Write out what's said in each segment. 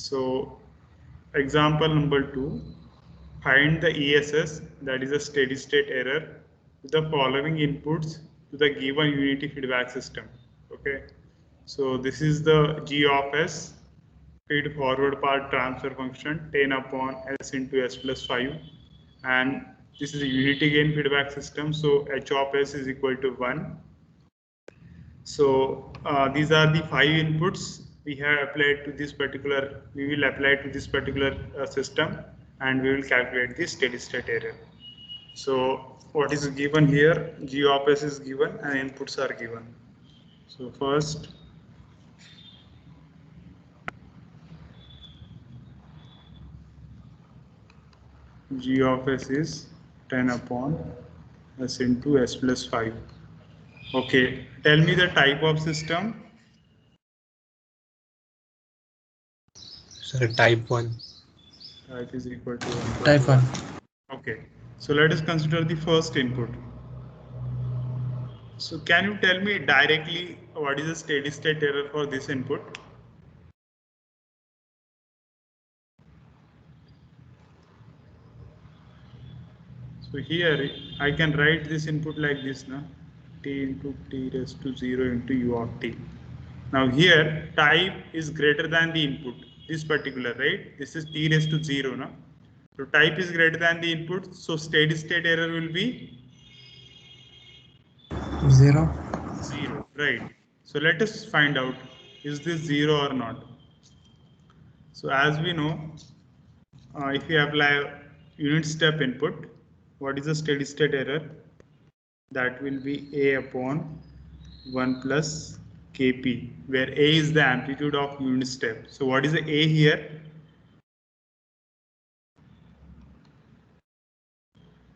So example number 2, find the ESS, that is a steady state error, with the following inputs to the given unity feedback system. Okay, so this is the G of S feed forward part transfer function 10 upon S into S plus 5, and this is a unity gain feedback system, so H of S is equal to 1. So these are the 5 inputs we have applied to this particular, we will apply to this particular system, and we will calculate the steady state error. So what is given here, G of S is given and inputs are given. So first, G of S is 10 upon S into S plus 5. Okay, tell me the type of system. Sir, type 1. Type is equal to 1. Type 1. Okay, so let us consider the first input. So can you tell me directly what is the steady state error for this input? So here I can write this input like this now, t into t raised to 0 into u of t. Now here type is greater than the input, this particular, right? This is t raised to 0 now. So type is greater than the input, so steady state error will be 0. 0, right? So let us find out, is this 0 or not? So as we know, if you apply unit step input, what is the steady state error? That will be A upon 1 plus Kp, where A is the amplitude of unit step. So what is the A here?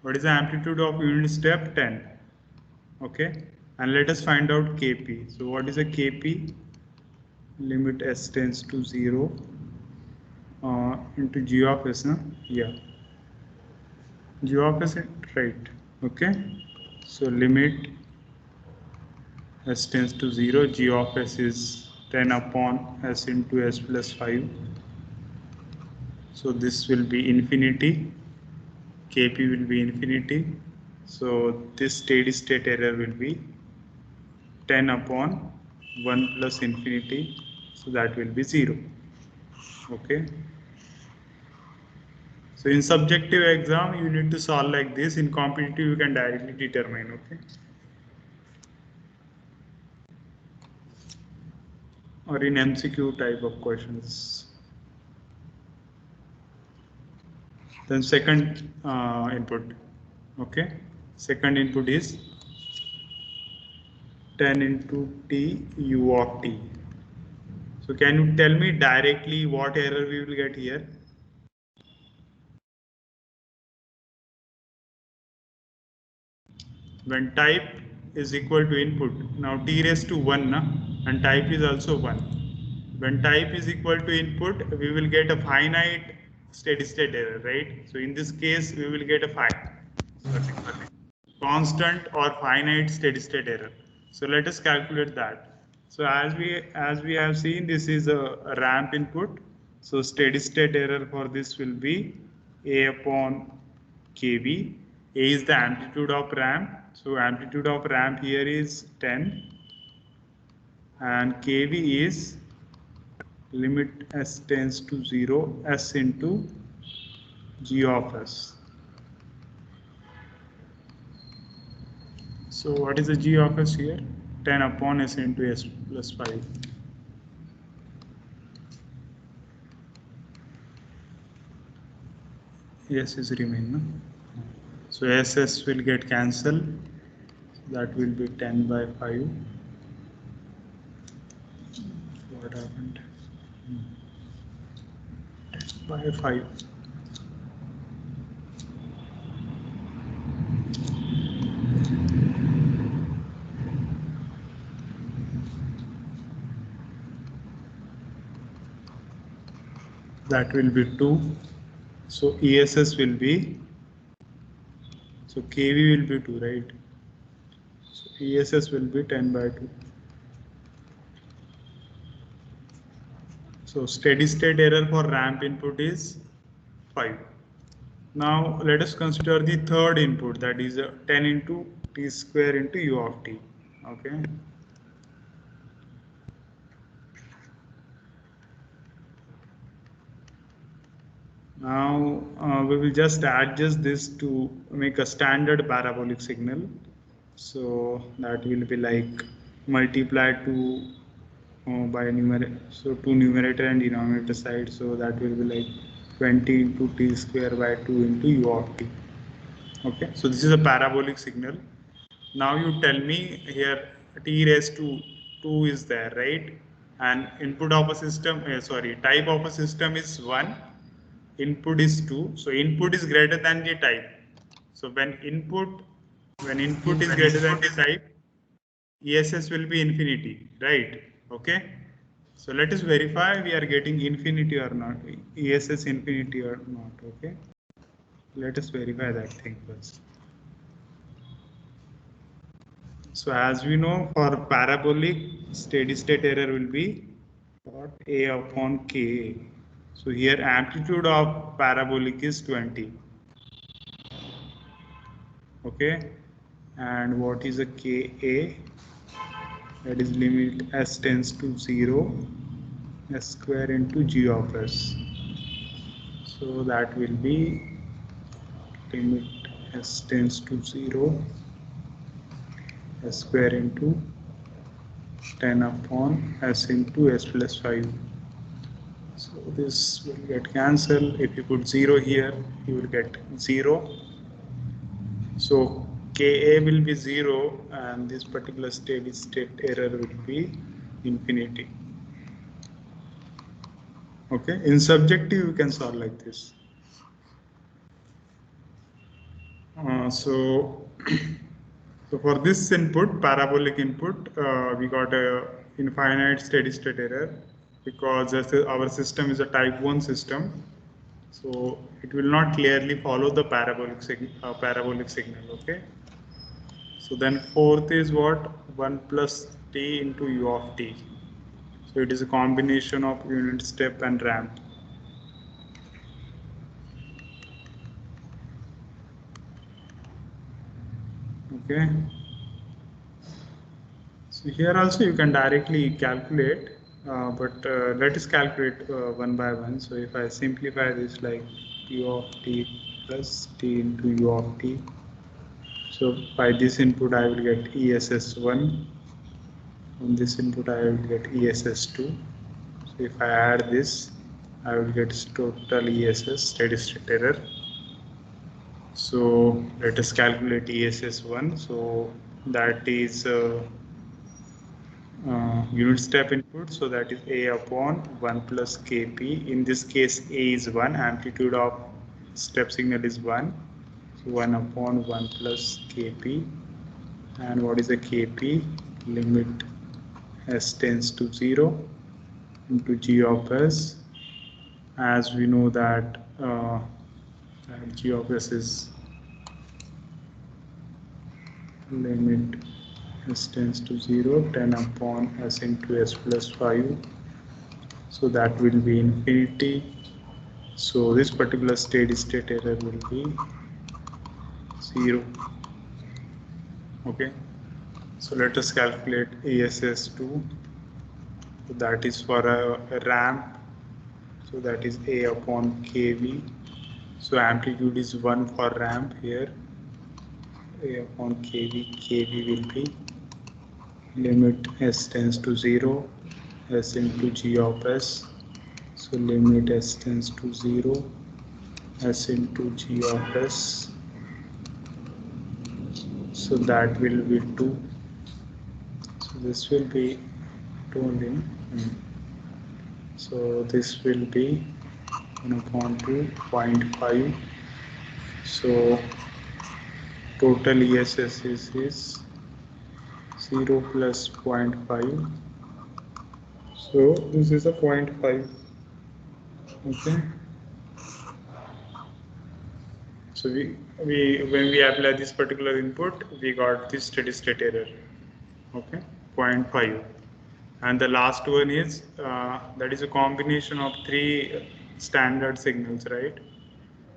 What is the amplitude of unit step? 10. Okay, and let us find out Kp. So what is a Kp? Limit S tends to 0 into G of S, no? Yeah. G of S, right? Okay. So limit S tends to 0, G of S is 10 upon S into S plus 5. So this will be infinity, Kp will be infinity. So this steady state error will be 10 upon 1 plus infinity. So that will be 0. Okay. So in subjective exam, you need to solve like this. In competitive, you can directly determine. Okay. Or in MCQ type of questions. Then second input. Okay. Second input is 10 into t u of t. So can you tell me directly what error we will get here? When type is equal to input, now t raised to 1 na, and type is also 1. When type is equal to input, we will get a finite steady state error, right? So in this case, we will get a constant or finite steady state error. So let us calculate that. So as we have seen, this is a ramp input. So steady state error for this will be A upon kV. A is the amplitude of ramp. So amplitude of ramp here is 10, and kV is limit S tends to 0, S into G of S. So what is the G of S here? 10 upon S into S plus 5. S is remain, no? So SS will get cancelled. That will be 10 by 5. What happened? 10 by 5. That will be 2. So ESS will be, so KV will be 2, right? So ESS will be 10 by 2. So steady state error for ramp input is 5. Now let us consider the third input, that is 10 into t square into u of t. Okay. Now we will just adjust this to make a standard parabolic signal. So that will be like multiplied to by numerator, so to numerator and denominator side. So that will be like 20 into t square by 2 into u of t. Okay, so this is a parabolic signal. Now you tell me here t raised to 2 is there, right? And input of a system, type of a system is 1, input is 2. So input is greater than the type. So when input is greater than the type, ESS will be infinity, right? Okay. So let us verify we are getting infinity or not, ESS infinity or not. Okay. Let us verify that thing first. So as we know, for parabolic, steady state error will be what? A upon K. So here amplitude of parabolic is 20. Okay. And what is a Ka? That is limit s tends to 0, s square into g of s. So that will be limit s tends to 0, s square into 10 upon s into s plus 5. So this will get cancelled. If you put 0 here, you will get 0. So Ka will be 0 and this particular steady state error will be infinity. Okay, in subjective you can solve like this. So for this input, parabolic input, we got a infinite steady state error because our system is a type 1 system. So it will not clearly follow the parabolic signal. Okay. So then fourth is what? 1 plus t into u of t. So it is a combination of unit step and ramp. Okay. So here also you can directly calculate, but let us calculate one by one. So if I simplify this like u of t plus t into u of t. So by this input I will get ESS1. On this input I will get ESS2. So if I add this, I will get total ESS, steady state error. So let us calculate ESS1. So that is unit step input. So that is A upon 1 plus Kp. In this case, A is 1. Amplitude of step signal is 1. So 1 upon 1 plus Kp. And what is the Kp? Limit s tends to 0 into g of s. As we know that g of s is limit s tends to 0, 10 upon s into s plus 5. So that will be infinity. So this particular steady state error will be 0. Okay. So let us calculate ESS2. So that is for a ramp. So that is A upon kV. So amplitude is 1 for ramp here. A upon kV. kV will be limit s tends to 0, s into g of s. So limit s tends to 0, s into g of s. So that will be 2. So this will be 2 in. So this will be 1 upon 2, 0.5. So total ESS is 0 plus 0.5. So this is a 0.5. Okay. So when we apply this particular input, we got this steady state error. Okay, 0.5. and the last one is that is a combination of three standard signals, right?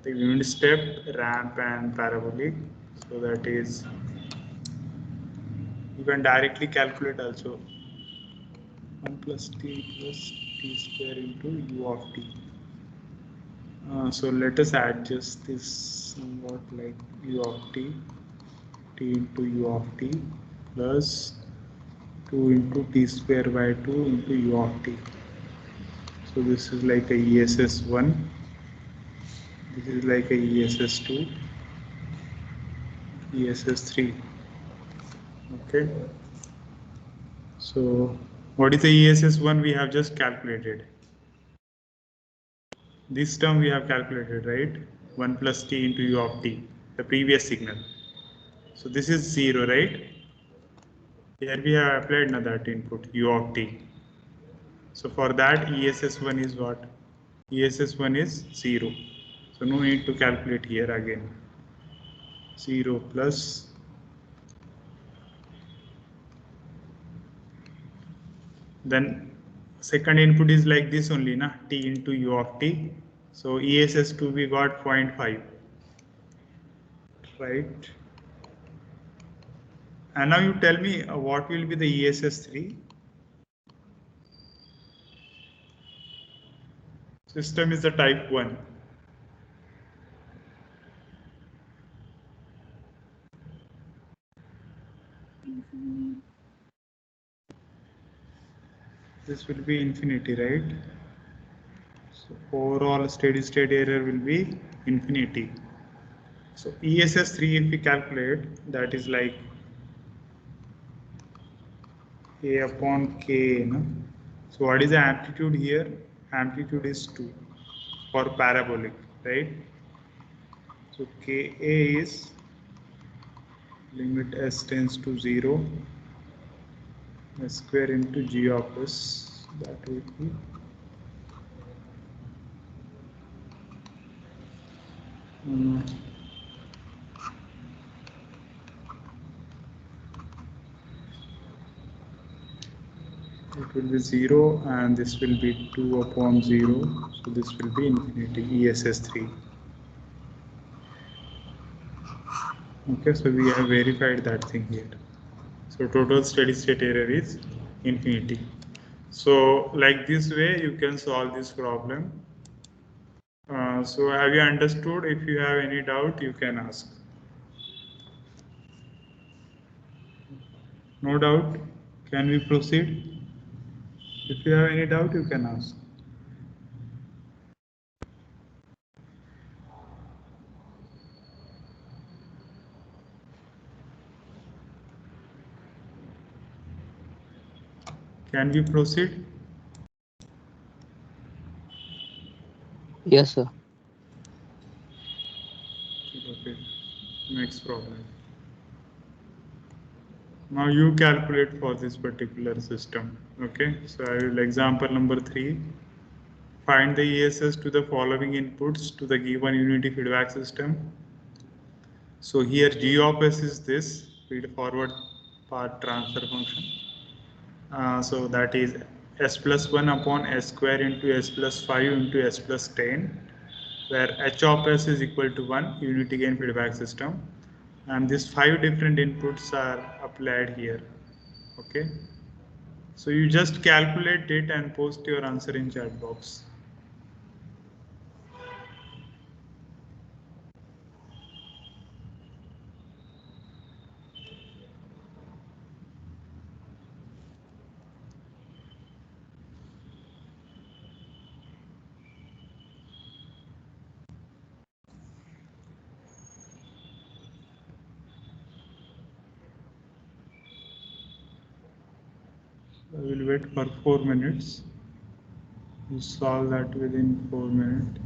The unit step, ramp, and parabolic. So that is, you can directly calculate also 1 plus t square into u of t. So let us adjust this somewhat like u of t into u of t plus 2 into t square by 2 into u of t. So this is like a ESS1, this is like a ESS2, ESS3. Okay. So what is the ESS1? We have just calculated. This term we have calculated, right? 1 plus t into u of t, the previous signal. So this is 0, right? Here we have applied another input, u of t. So for that, ESS1 is what? ESS1 is 0. So no need to calculate here again. 0 plus then second input is like this only, na? T into u of t. So ESS2 we got 0.5, right? And now you tell me what will be the ESS3? System is the type 1. This will be infinity, right? So overall steady state error will be infinity. So ESS3 if we calculate, that is like A upon K. No? So what is the amplitude here? Amplitude is 2 for parabolic, right? So Ka is limit s tends to 0, s square into g of s, that will be it will be 0 and this will be 2 upon 0, so this will be infinity, ESS3. Okay, so we have verified that thing here. So total steady state error is infinity. So like this way you can solve this problem. So have you understood? If you have any doubt, you can ask. No doubt? Can we proceed? If you have any doubt, you can ask. Can we proceed? Yes, sir. Okay. Next problem. Now you calculate for this particular system. Okay. So I will example number 3. Find the ESS to the following inputs to the given unity feedback system. So here G of S is this feed forward path transfer function. So that is s plus 1 upon s square into s plus 5 into s plus 10, where h of s is equal to 1, unity gain feedback system, and these 5 different inputs are applied here. Okay, so you just calculate it and post your answer in chat box. I will wait for 4 minutes. You solve that within 4 minutes.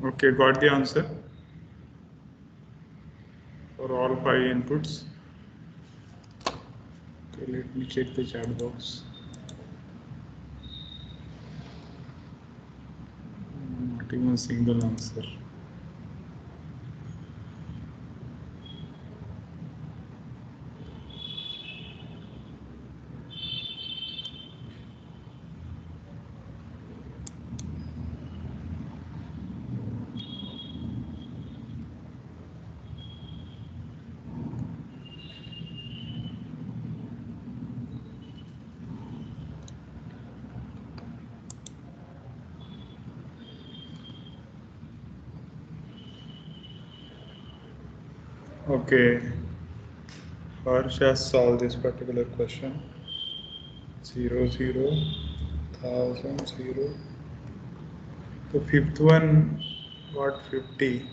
Okay, got the answer for all 5 inputs. Okay, let me check the chat box. Not even a single answer. Okay, Harsh has solved this particular question. 0, 0, 1000, 0. The fifth one got 50.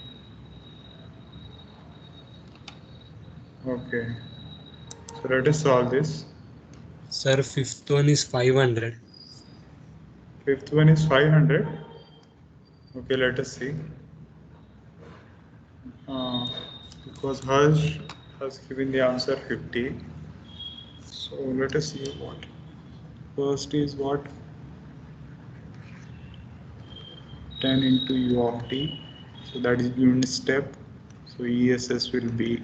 Okay, so let us solve this. Sir, fifth one is 500. Fifth one is 500. Okay, let us see. Because Harsh has given the answer 50. So let us see what. First is what? 10 into u of t. So that is unit step. So ESS will be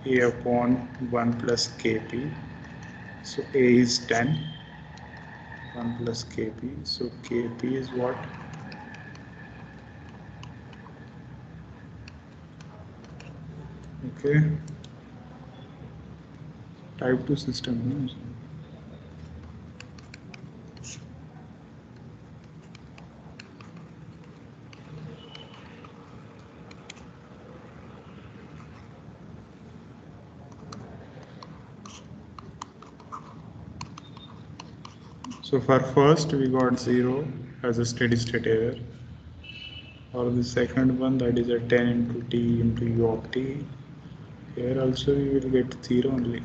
a upon 1 plus kp. So a is 10. 1 plus kp. So kp is what? Okay. Type 2 system. No? So for first we got 0 as a steady state error. For the second one, that is a 10 into t into u of t. Here also we will get 0 only.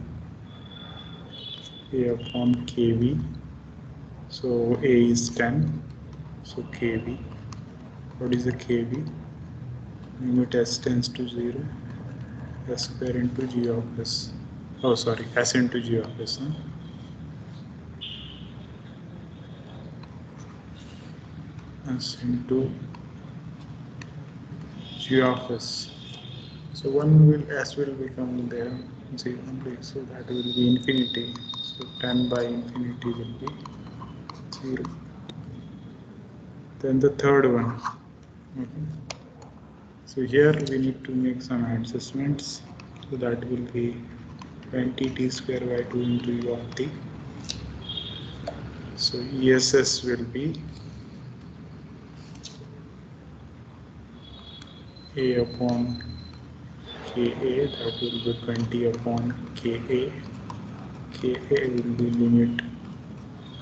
A upon kv. So a is 10. So kv. What is the kv? Limit s tends to 0. S square into g of s. Oh, sorry, s into g of s. Huh? S into g of s. So s will become there 0 only. So that will be infinity. So 10 by infinity will be 0. Then the third one. Okay. So here we need to make some adjustments. So that will be 20 t square by 2 into u of t. So ESS will be a upon Ka, that will be 20 upon Ka. Ka will be limit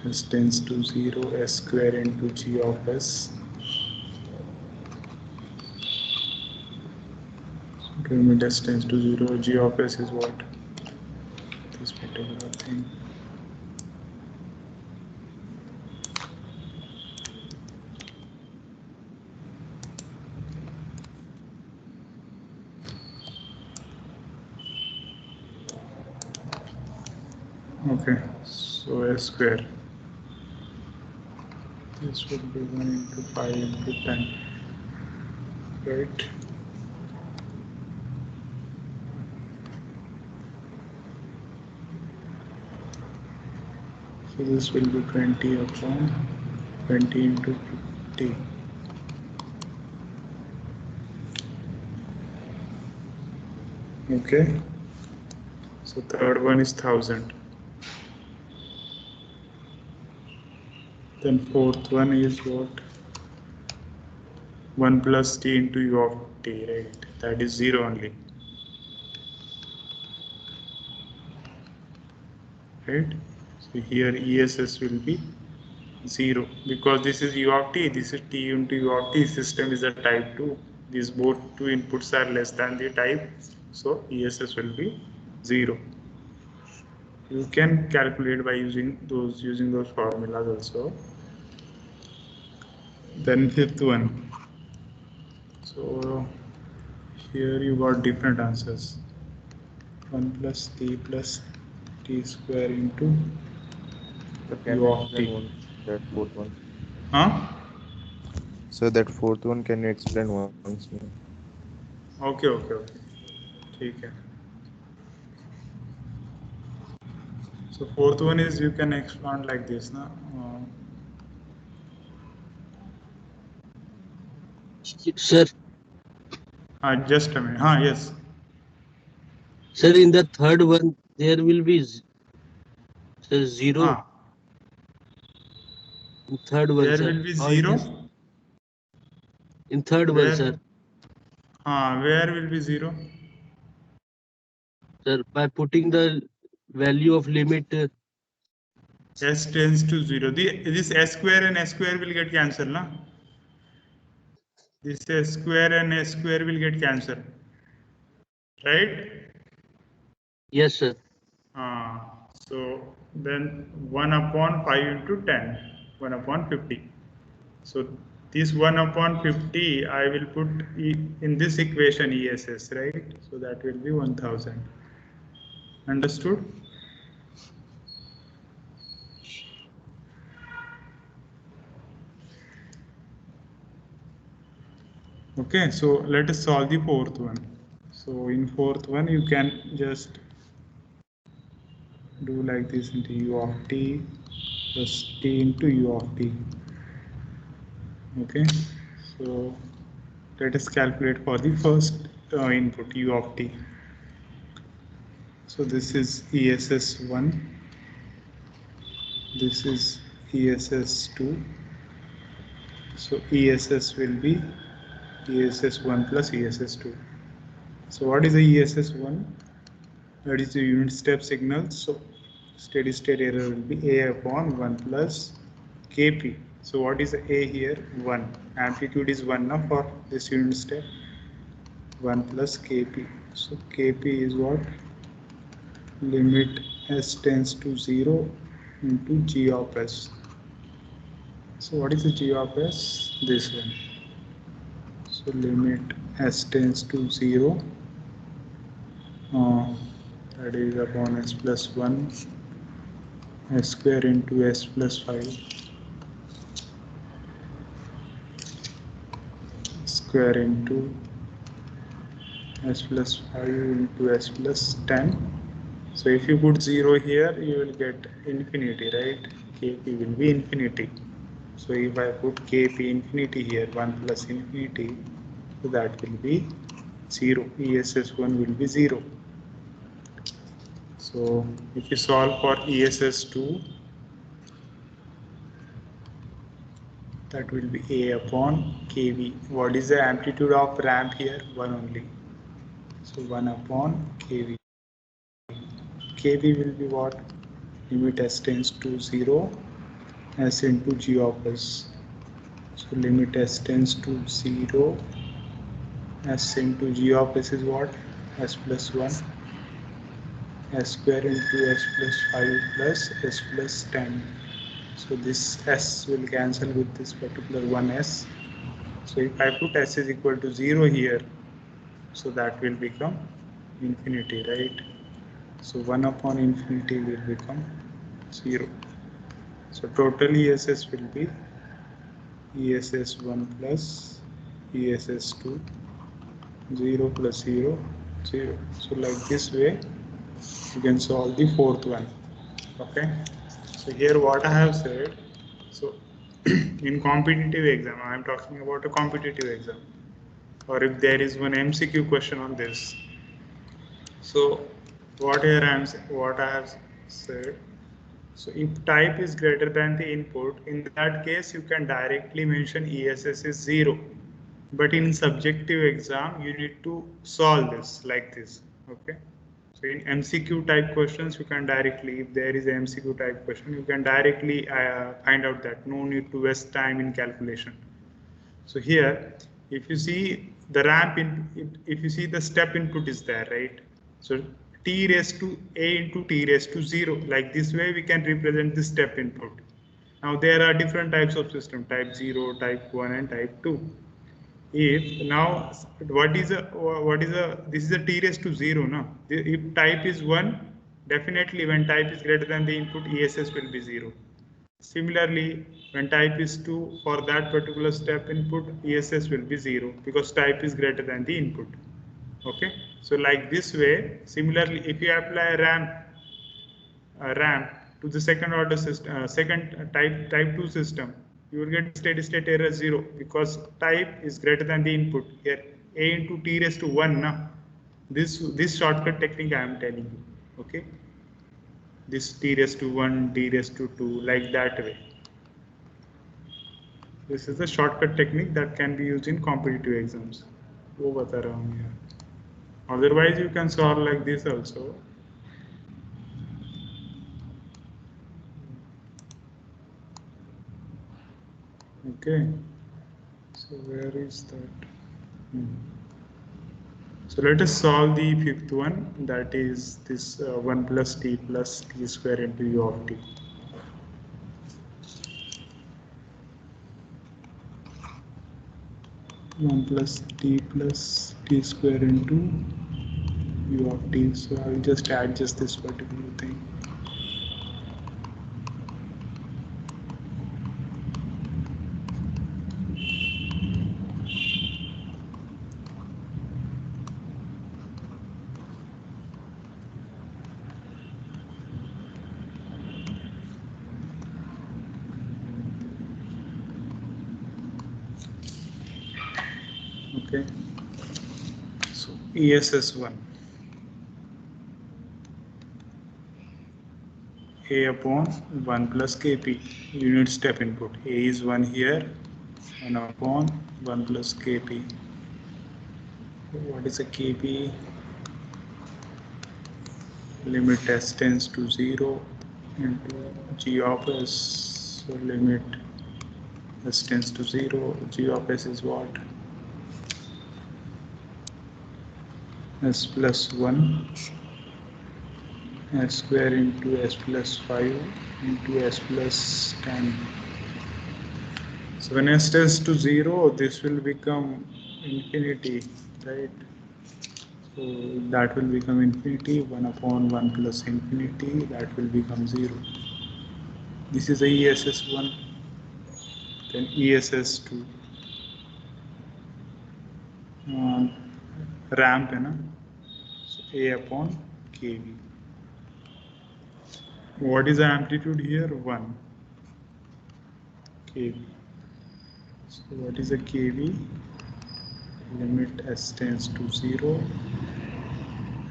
s tends to 0, s square into g of s. Limit s tends to 0, g of s is what? This particular thing. Okay, so s square. This would be 1 into 5 into 10, right? So this will be 20 upon 20 into 50. Okay. So third one is 1000. Then fourth one is what? 1 plus t into u of t, right? That is 0 only. Right? So here ESS will be 0 because this is u of t, this is t into u of t. System is a type 2. These both two inputs are less than the type. So ESS will be 0. You can calculate by using those formulas also. Then fifth one. So here you got different answers. 1 plus t square into So can u you of explain t. once that fourth one? Huh? So that fourth one, can you explain once more? Okay, okay, okay. ठीक है. So fourth one is you can expand like this, na? Sir, Just a minute. Yes. sir, in the third one, there will be sir, zero. In third one, There sir. will be How it zero. is? In third one, sir. Where will be zero? Sir, by putting the value of limit S tends to 0. This s square and s square will get cancelled, na? This s square and s square will get cancelled, right? yes, sir. So then 1 upon 5 into 10, 1 upon 50. So this 1 upon 50, I will put in this equation ESS, right? So that will be 1000. Understood? Okay, so let us solve the fourth one. So in fourth one, you can just do like this into u of t plus t into u of t. Okay, so let us calculate for the first input u of t. So this is ESS1, this is ESS2. So ESS will be ESS1 plus ESS2. So what is the ESS1? That is the unit step signal. So steady state error will be A upon 1 plus Kp. So what is the A here? 1. Amplitude is 1 now for this unit step. 1 plus Kp. So Kp is what? Limit s tends to 0 into g of s. So what is the g of s? This one. So limit s tends to 0. That is upon s plus 1 s square into s plus 5 square into s plus 5 into s plus 10. So if you put 0 here, you will get infinity, right? Kp will be infinity. So if I put Kp infinity here, 1 plus infinity, so that will be 0. ESS1 will be 0. So if you solve for ESS2, that will be A upon Kv. What is the amplitude of ramp here? 1 only. So 1 upon Kv. Kv will be what? Limit s tends to 0, s into g of s. So limit s tends to 0, s into g of s is what? S plus 1, s square into s plus 5 plus s plus 10. So this s will cancel with this particular 1s. So if I put s is equal to 0 here, so that will become infinity, right? So 1 upon infinity will become 0. So total ESS will be ESS1 plus ESS2, 0 plus 0, 0. So like this way, you can solve the fourth one. Okay. So here what I have said, so in competitive exam, I am talking about a competitive exam, or if there is one MCQ question on this. So what I have said. So if type is greater than the input, in that case you can directly mention ESS is 0. But in subjective exam, you need to solve this like this. Okay. So in MCQ type questions, you can directly, if there is a MCQ type question, you can directly find out that no need to waste time in calculation. So here, if you see the ramp in, if you see the step input is there, right? So t raised to a into t raised to 0. Like this way, we can represent the step input. Now there are different types of system, type 0, type 1 and type 2. if now what is a this is a t raised to 0 now. If type is 1, definitely when type is greater than the input, ESS will be 0. Similarly, when type is 2, for that particular step input, ESS will be 0 because type is greater than the input. Okay, so like this way. Similarly, if you apply RAM to the second order system, type 2 system, you will get steady state error 0 because type is greater than the input. Here a into t raised to 1 now. This shortcut technique I am telling you. Okay, this t raised to 1, t raised to 2, like that way. This is the shortcut technique that can be used in competitive exams. वो बता रहा हूँ यार. Otherwise you can solve like this also. Okay, so where is that? So let us solve the fifth one, that is this 1 plus t square into u of t. One plus t square into u of t. So I will just adjust this particular thing. Okay, so ESS1, A upon 1 plus Kp, unit step input. A is 1 here, 1 upon 1 plus Kp. What is a Kp? Limit s tends to 0 into g of s. So limit s tends to 0, g of s is what? S plus 1, s square into s plus 5 into s plus 10. So when s tends to 0, this will become infinity, right? So that will become infinity, 1 upon 1 plus infinity, that will become 0. This is a ESS1, then ESS2. Ramp है ना, so A upon kV. What is the amplitude here? 1 kV. So what is a kV? Limit s tends to 0,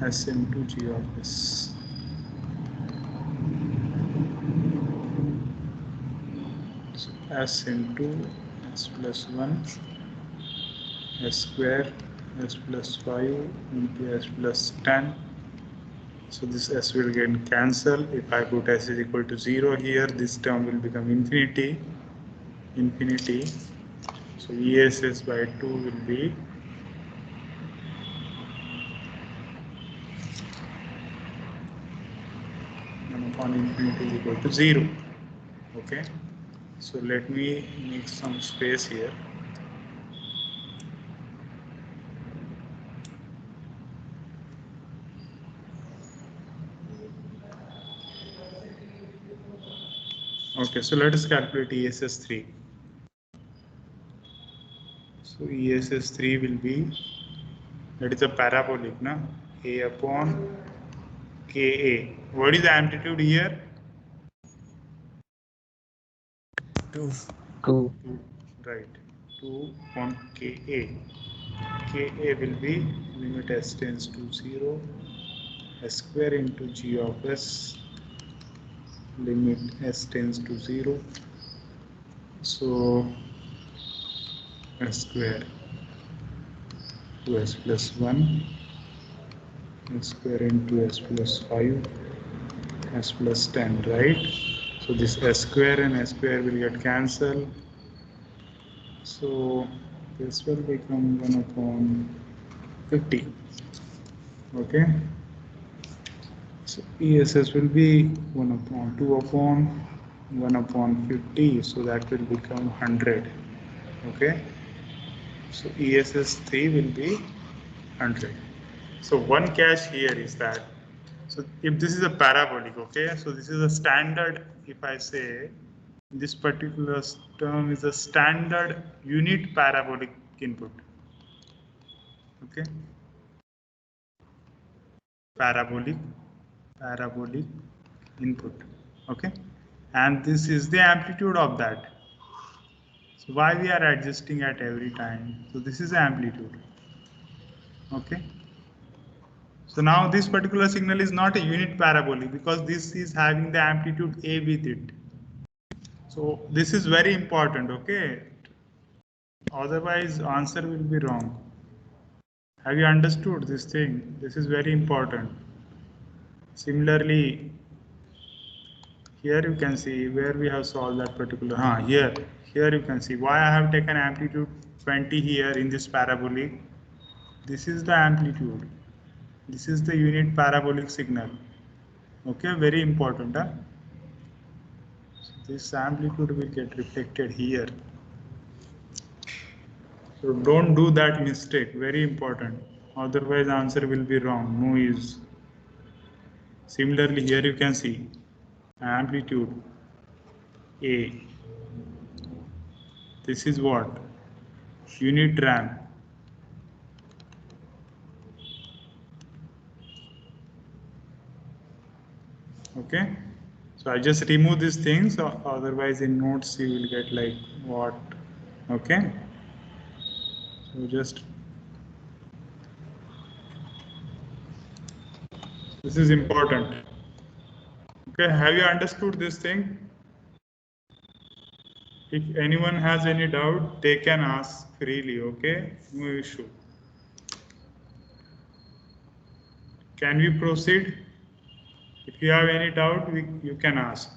s into g of s. So s into s plus 1, s square, s plus 5 into s plus 10. So this s will get cancelled. If I put s is equal to 0 here, this term will become infinity. So ESS by 2 will be upon infinity is equal to 0. Okay, so let me make some space here. Okay, so let us calculate ESS3. So ESS3 will be, that is a parabolic, na? A upon Ka. What is the amplitude here? 2. 2. Right, 2 upon Ka. Ka will be limit s tends to 0, s square into g of s, limit s tends to 0. So s square to s plus 1, s square into s plus 5, s plus 10, right? So this s square and s square will get cancelled. So this will become 1 upon 50. Okay. So ESS will be 1 upon 2 upon 1 upon 50. So that will become 100. Okay. So ESS3 will be 100. So one catch here is that, so if this is a parabolic, okay, so this is a standard, if I say this particular term is a standard unit parabolic input, okay, parabolic input, okay, and this is the amplitude of that. So why we are adjusting at every time? So this is the amplitude, okay. So now this particular signal is not a unit parabolic because this is having the amplitude A with it. So this is very important, okay? Otherwise answer will be wrong. Have you understood this thing? This is very important. Similarly, here you can see where we have solved that particular, here you can see why I have taken amplitude 20 here in this parabolic. This is the amplitude. This is the unit parabolic signal. Okay, very important. So this amplitude will get reflected here. So don't do that mistake, very important. Otherwise answer will be wrong, no use. Similarly, here you can see amplitude A. This is what? Unit ramp. Okay. So I just remove these things, otherwise in notes you will get like what? Okay. So just, this is important. Okay, have you understood this thing? If anyone has any doubt, they can ask freely, okay? No issue. Can we proceed? If you have any doubt, you can ask.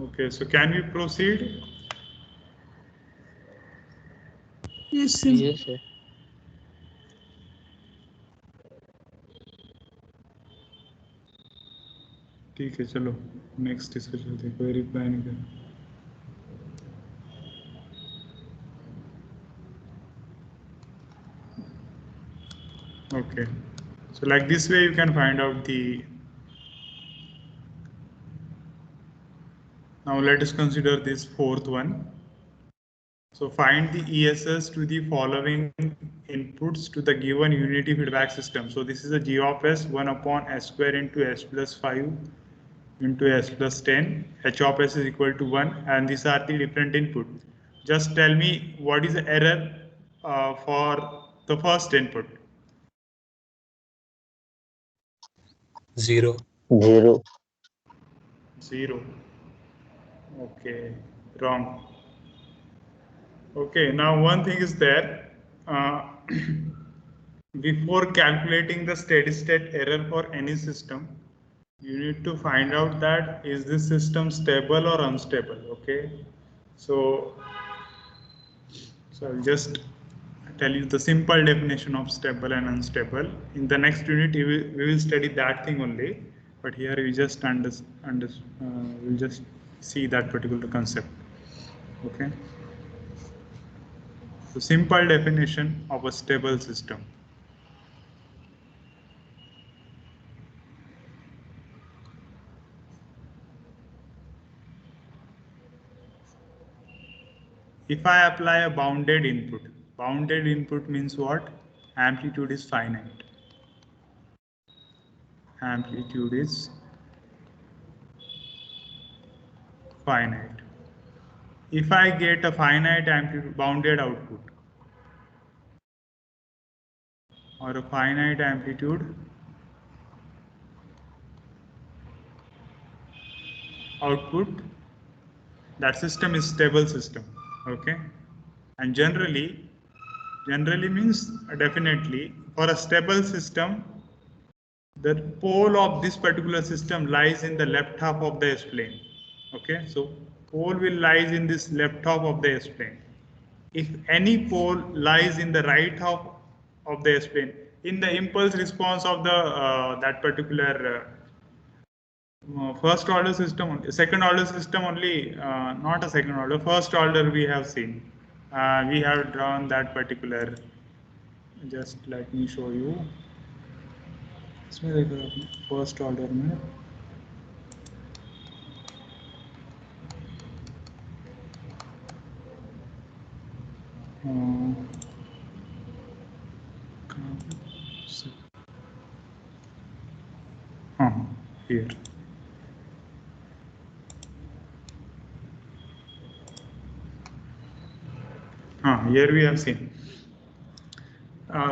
Okay, so can we proceed? Yes, sir. Yes, sir. ठीक है, चलो next discuss करते हैं, कोई reply नहीं कर. Okay, so like this way you can find out the. Now let us consider this fourth one. So find the ESS to the following inputs to the given unity feedback system. So this is a G of S 1 upon S square into S plus 5 into S plus 10. H of S is equal to 1, and these are the different input. Just tell me what is the error for the first input. 0. 0. 0. Okay, wrong. Okay, now one thing is there. Before calculating the steady state error for any system, you need to find out that is this system stable or unstable. Okay, so I'll just tell you the simple definition of stable and unstable. In the next unit we will study that thing only, but here we just we'll just see that particular concept. Okay, so simple definition of a stable system. If I apply a bounded input means what? Amplitude is finite. Amplitude is finite. If I get a finite amplitude bounded output or a finite amplitude output, that system is stable system. Okay, and generally means definitely for a stable system, the pole of this particular system lies in the left half of the S plane. Okay, so pole will lies in this left half of the S-plane. If any pole lies in the right half of the S-plane, in the impulse response of the that particular first order system, second order system only, not a second order, first order we have seen. We have drawn that particular, just let me show you. इसमें देखो आपने first order में here. Here we have seen.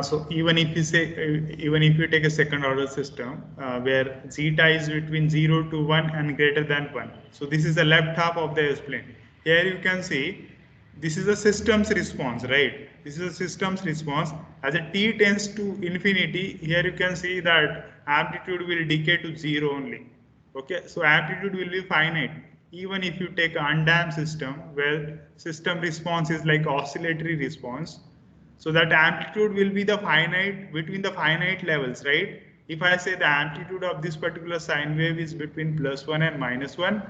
So even if you say, even if you take a second order system where zeta is between 0 to 1 and greater than 1. So this is the left half of the S-plane. Here you can see this is a system's response, right? This is a system's response. As a t tends to infinity, here you can see that amplitude will decay to 0 only. Okay, so amplitude will be finite. Even if you take an undamped system where system response is like oscillatory response, so that amplitude will be the finite between the finite levels, right? If I say the amplitude of this particular sine wave is between +1 and -1,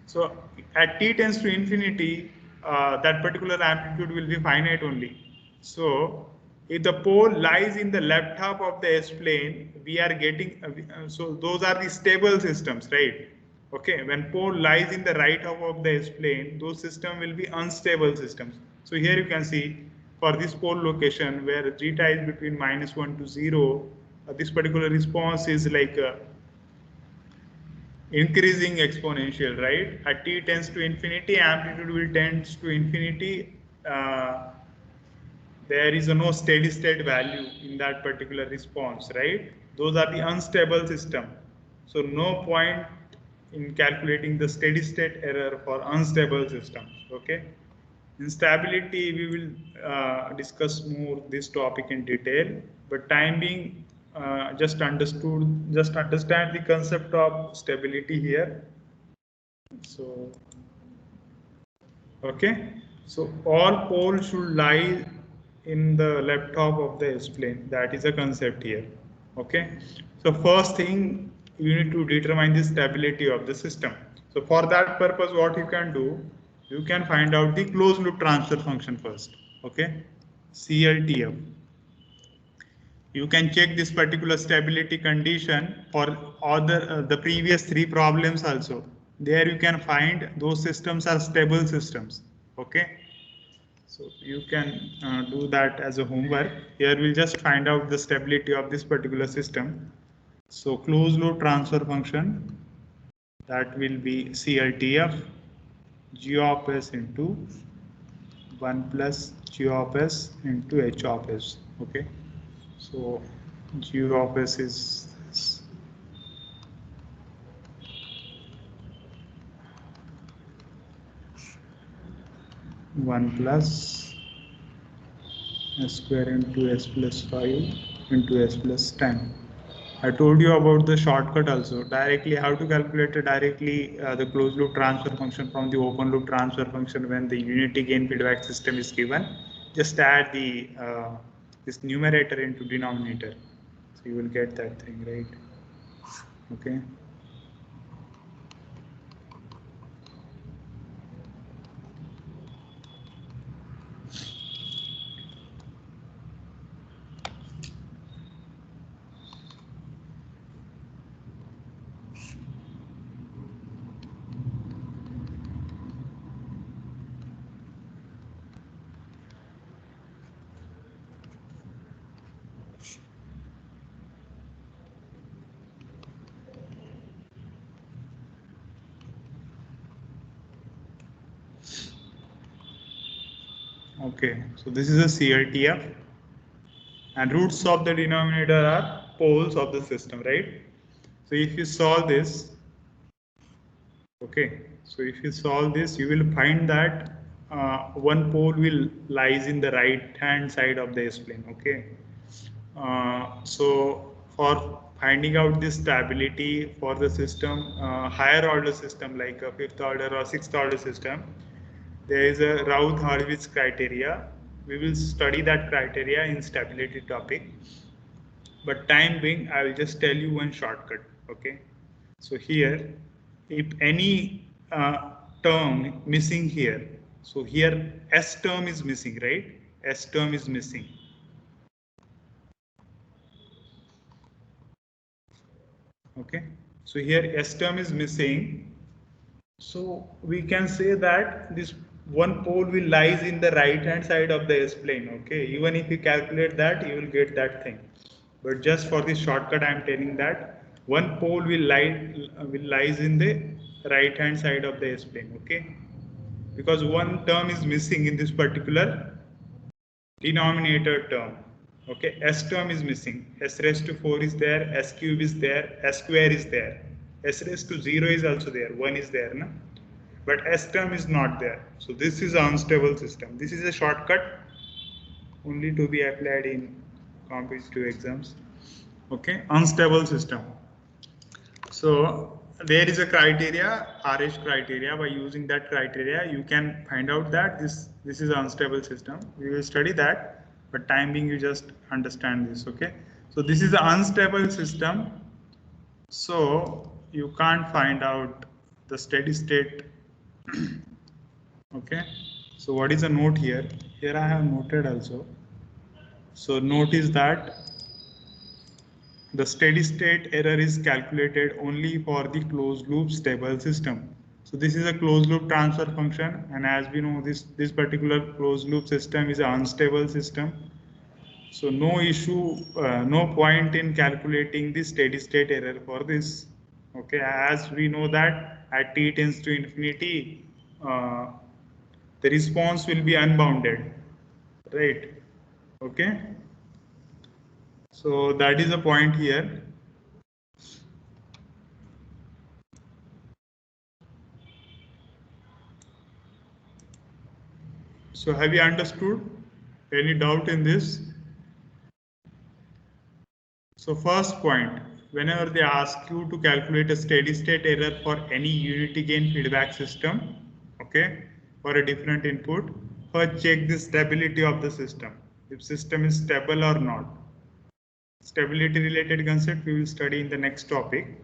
so at t tends to infinity, that particular amplitude will be finite only. So if the pole lies in the left half of the S-plane, we are getting, so those are the stable systems, right? Okay, when pole lies in the right half of the S-plane, those systems will be unstable systems. So here you can see for this pole location where zeta is between -1 to 0, this particular response is like increasing exponential, right? At t tends to infinity, amplitude will tend to infinity. There is no steady state value in that particular response, right? Those are the unstable system. So no point in calculating the steady state error for unstable systems. Okay. In stability, we will discuss more this topic in detail, but time being, just understand the concept of stability here. So, okay, so all poles should lie in the left half of the S-plane. That is a concept here. Okay, so first thing you need to determine the stability of the system. So for that purpose, what you can do, you can find out the closed loop transfer function first. Okay, CLTF. You can check this particular stability condition for other the previous 3 problems also. There you can find those systems are stable systems. Okay, so you can do that as a homework. Here we'll just find out the stability of this particular system. So closed loop transfer function, that will be CLTF G of S into 1 plus G of S into H of S. Okay, so G of S is 1 plus S square into S plus 5 into S plus 10. I told you about the shortcut also. Directly how to calculate directly the closed loop transfer function from the open loop transfer function when the unity gain feedback system is given. Just add the this numerator into denominator. So you will get that thing, right? Okay. Okay, so this is a CLTF and roots of the denominator are poles of the system, right? So if you solve this, okay, so if you solve this, you will find that one pole will lies in the right hand side of the S-plane. Okay, so for finding out the stability for the system, higher order system like a fifth order or sixth order system, there is a Raoult-Hurwitz criteria. We will study that criteria in stability topic. But time being, I will just tell you one shortcut. Okay. So here, if any term missing here, so here S term is missing, right? S term is missing. Okay. So here S term is missing. So we can say that this one pole will lies in the right hand side of the S plane. Okay. Even if you calculate that, you will get that thing. But just for this shortcut, I am telling that one pole will lies in the right hand side of the S plane. Okay. Because one term is missing in this particular denominator term. Okay, S term is missing. S raised to 4 is there, S cube is there, S square is there. S raised to 0 is also there, 1 is there. No? But S term is not there. So this is an unstable system. This is a shortcut only to be applied in competitive exams. Okay, unstable system. So there is a criteria, RH criteria. By using that criteria, you can find out that this is an unstable system. We will study that, but time being, you just understand this. Okay. So this is an unstable system. So you can't find out the steady state. Okay. So what is a note here? Here I have noted also. So note is that the steady state error is calculated only for the closed loop stable system. So this is a closed loop transfer function, and as we know, this particular closed loop system is an unstable system. So no issue, no point in calculating the steady state error for this. Okay, as we know that at t tends to infinity, the response will be unbounded, right? Okay. So that is the point here. So have you understood? Any doubt in this? So first point, whenever they ask you to calculate a steady state error for any unity gain feedback system, okay, for a different input, first check the stability of the system, if system is stable or not. Stability related concept we will study in the next topic,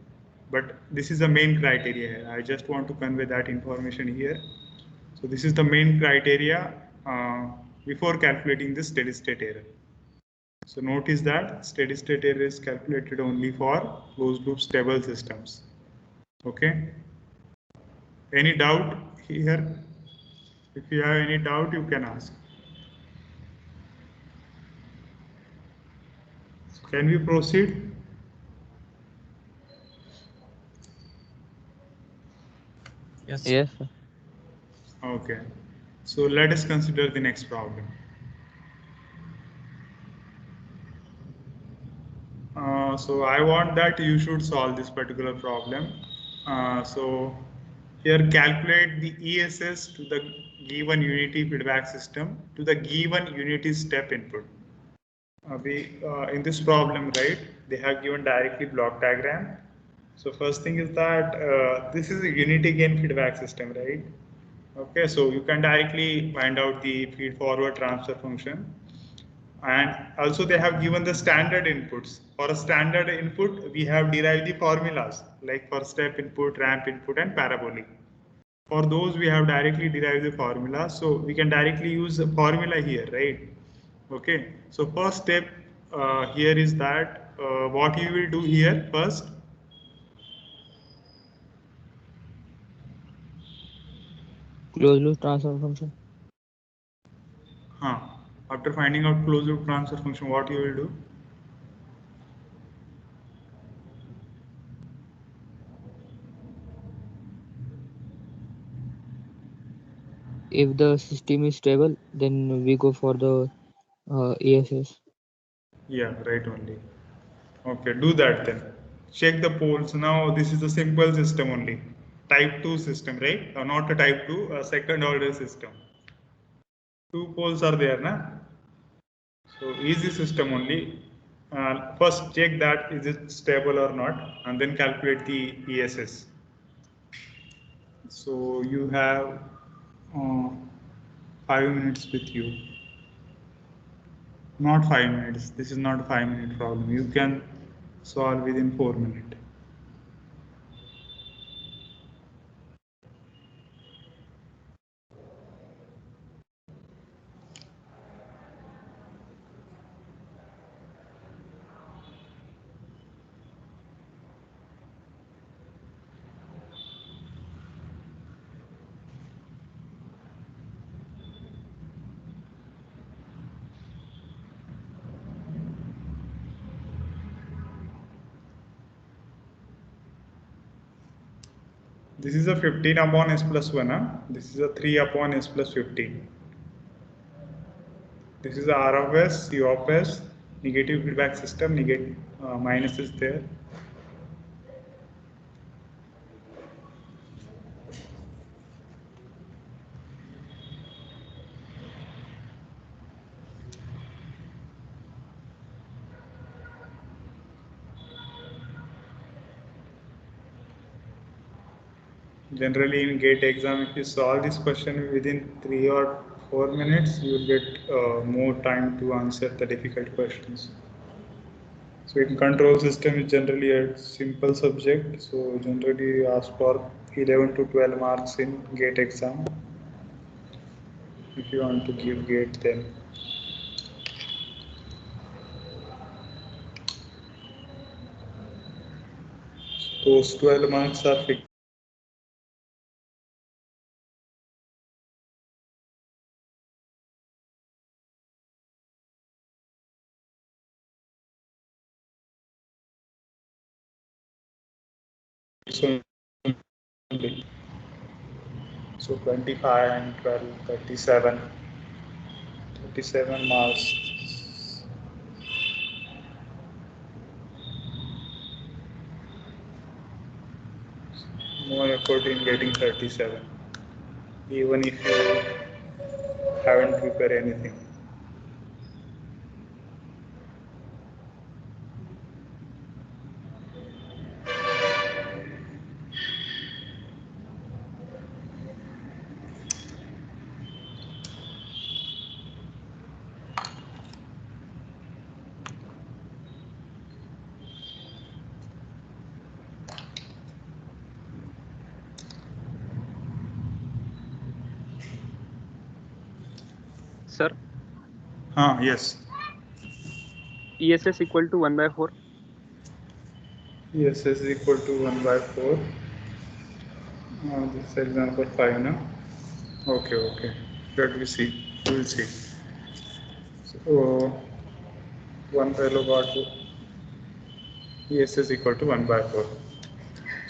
but this is the main criteria here. I just want to convey that information here. So this is the main criteria before calculating the steady state error. So notice that steady state error is calculated only for closed loop stable systems. Okay. Any doubt here? If you have any doubt, you can ask. Can we proceed? Yes. Yes, sir. Okay. So let us consider the next problem. So I want that you should solve this particular problem. So here calculate the ESS to the given unity feedback system to the given unity step input. In this problem, right, they have given directly block diagram. So first thing is that this is a unity gain feedback system, right? Okay, so you can directly find out the feed forward transfer function. And also they have given the standard inputs. For a standard input, we have derived the formulas like for step input, ramp input, and parabolic. For those, we have directly derived the formula. So we can directly use the formula here, right? Okay. So first step here is that what you will do here first. Closed loop transfer function. After finding out closed loop transfer function, what you will do? If the system is stable, then we go for the ESS. Yeah, right only. Okay, do that then. Check the poles. Now this is a simple system only. Type 2 system, right? Not a type 2, a second order system. 2 poles are there, na? So easy system only. first check that is it stable or not, and then calculate the ESS. So you have 5 minutes with you. Not 5 minutes. This is not a 5-minute problem. You can solve within 4 minutes. This is a 15 upon s plus 1. This is a 3 upon s plus 15. This is the R of s, C of s, negative feedback system, minus is there. Generally in GATE exam, if you solve this question within 3 or 4 minutes, you will get more time to answer the difficult questions. So in control system is generally a simple subject. So generally you ask for 11 to 12 marks in GATE exam. If you want to give GATE, then those 12 marks are fixed. So 25 and 12, 37. 37 marks. No effort in getting 37, even if you haven't prepared anything. Sir, Yes. ESS equal to 1 by 4. ESS is equal to 1 by 4. This is example 5 now. Okay. Let me see. We will see. So, one fellow got ESS equal to 1 by 4.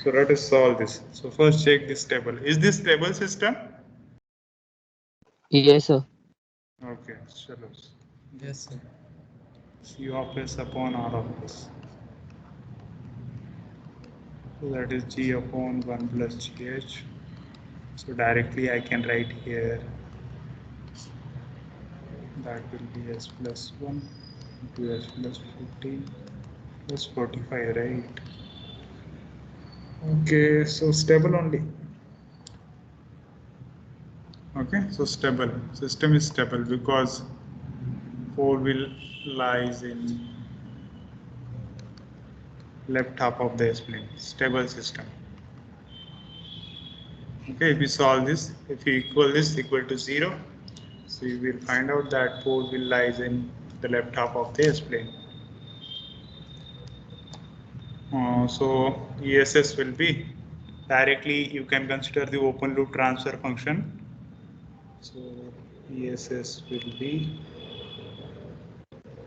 So let us solve this. So first check this table. Is this table system? Yes, sir. Okay, chalo. Yes, sir. C of s upon R of s. So that is G upon 1 plus GH. So directly I can write here that will be s plus 1 into s plus 15 plus 45, right? Okay, so stable only. Okay, so stable. System is stable because 4 will lies in left half of the S-plane. Stable system. Okay, if we solve this, if we equal this equal to 0, so you will find out that 4 will lies in the left half of the S-plane. So ESS will be directly, you can consider the open loop transfer function. So ESS will be,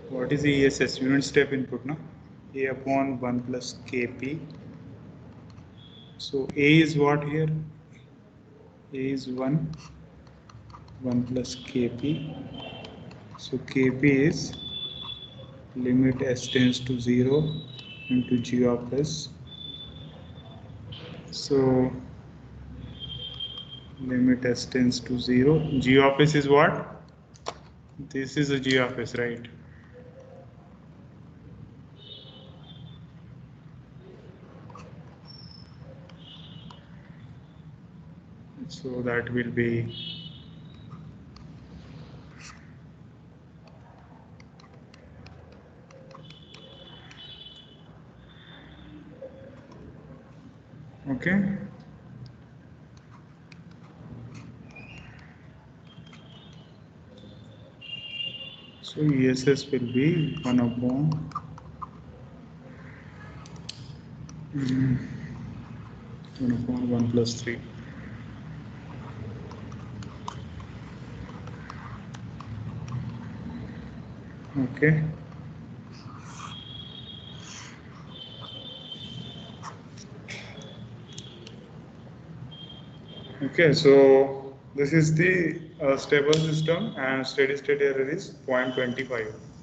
what is the ESS? Unit step input, no? A upon 1 plus Kp. So A is what here? A is 1 plus Kp. So Kp is limit s tends to 0 into G of s. So limit s tends to 0. G of s is what? This is a G of s, right? So that will be okay. So ESS will be 1 upon 1 plus 3. Okay. Okay, so this is the stable system and steady state error is 0.25.